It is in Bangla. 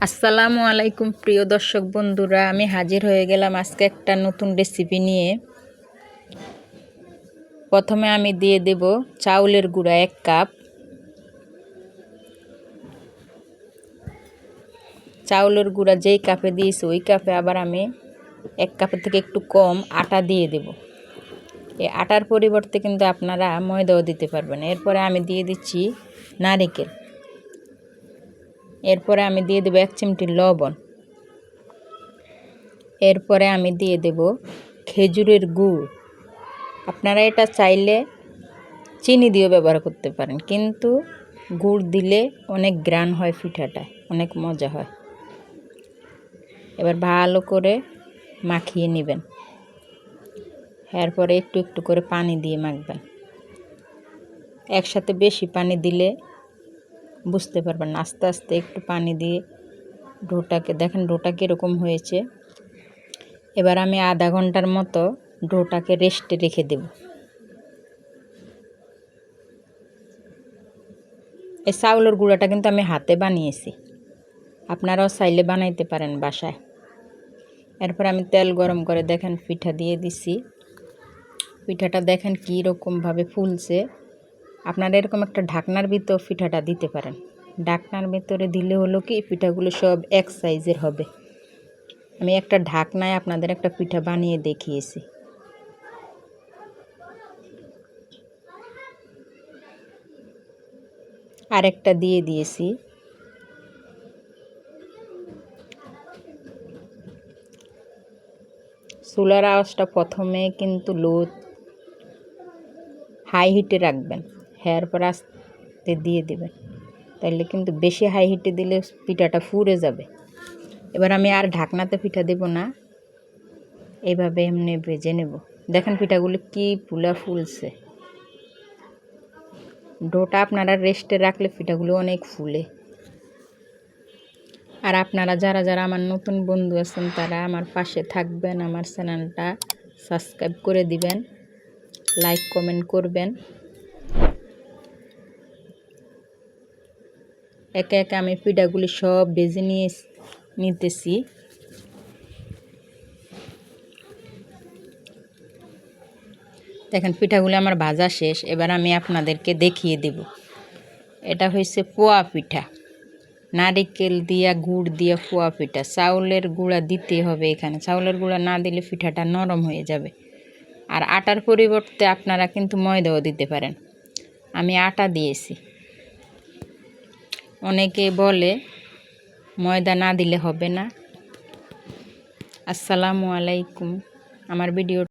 আসসালামু আলাইকুম প্রিয় দর্শক বন্ধুরা, আমি হাজির হয়ে গেলাম আজকে একটা নতুন রেসিপি নিয়ে। প্রথমে আমি দিয়ে দেব চাউলের গুঁড়া 1 কাপ। চাউলের গুঁড়া যেই কাপে দিয়েছি ওই কাপে আবার আমি 1 কাপের থেকে একটু কম আটা দিয়ে দেব। এই আটার পরিবর্তে কিন্তু আপনারা ময়দাও দিতে পারবেন। এরপরে আমি দিয়ে দিচ্ছি নারকেল। এরপরে আমি দিয়ে দেব 1 চিমটি লবণ। এরপরে আমি দিয়ে দেব খেজুরের গুড়। আপনারা এটা চাইলে চিনি দিয়েও ব্যবহার করতে পারেন, কিন্তু গুড় দিলে অনেক গ্রান হয়, পিঠাটা অনেক মজা হয়। এবার ভালো করে মাখিয়ে নেবেন। এরপরে একটু একটু করে পানি দিয়ে মাখবেন। একসাথে বেশি পানি দিলে বুঝতে পারবেন না। আস্তে আস্তে একটু পানি দিয়ে ডোটাকে দেখেন, ডোটা কীরকম হয়েছে। এবার আমি আধা ঘন্টার মতো ডোটাকে রেস্টে রেখে দেব। এই চাউলের গুঁড়াটা কিন্তু আমি হাতে বানিয়েছি, আপনারাও চাইলে বানাইতে পারেন বাসায়। এরপর আমি তেল গরম করে দেখেন পিঠা দিয়ে দিছি। পিঠাটা দেখেন কী রকমভাবে ফুলছে। আপনারা এরকম একটা ঢাকনার ভিতর পিঠাটা দিতে পারেন। ঢাকনার ভিতরে দিলে হলো কি পিঠাগুলো সব এক সাইজের হবে। আমি একটা ঢাকনায় আপনাদের একটা পিঠা বানিয়ে দেখিয়েছি। আরেকটা দিয়ে দিয়েছি। চুলার আওয়াজটা প্রথমে কিন্তু হাই হিটে রাখবেন, এরপর আস্তে দিয়ে দেবেন। তাইলে কিন্তু বেশি হাই হিটে দিলে পিঠাটা ফুরে যাবে। এবার আমি আর ঢাকনাতে পিঠা দেব না, এইভাবে এমনি ভেজে নেব। দেখেন পিঠাগুলো কি ফুলা ফুলছে। ডোটা আপনারা রেস্টে রাখলে পিঠাগুলো অনেক ফুলে। আর আপনারা যারা যারা আমার নতুন বন্ধু আছেন তারা আমার পাশে থাকবেন, আমার চ্যানেলটা সাবস্ক্রাইব করে দিবেন, লাইক কমেন্ট করবেন। একে একে আমি পিঠাগুলি সব ভেজে নিতেছি। দেখেন পিঠাগুলো আমার ভাজা শেষ। এবার আমি আপনাদেরকে দেখিয়ে দেব। এটা হয়েছে পোয়া পিঠা, নারিকেল দিয়া গুড় দিয়া পোয়া পিঠা। চাউলের গুঁড়া দিতে হবে এখানে, চাউলের গুঁড়া না দিলে পিঠাটা নরম হয়ে যাবে। আর আটার পরিবর্তে আপনারা কিন্তু ময়দাও দিতে পারেন। আমি আটা দিয়েছি। অনেকে বলে ময়দা না দিলে হবে না। আসসালামু আলাইকুম। আমার ভিডিও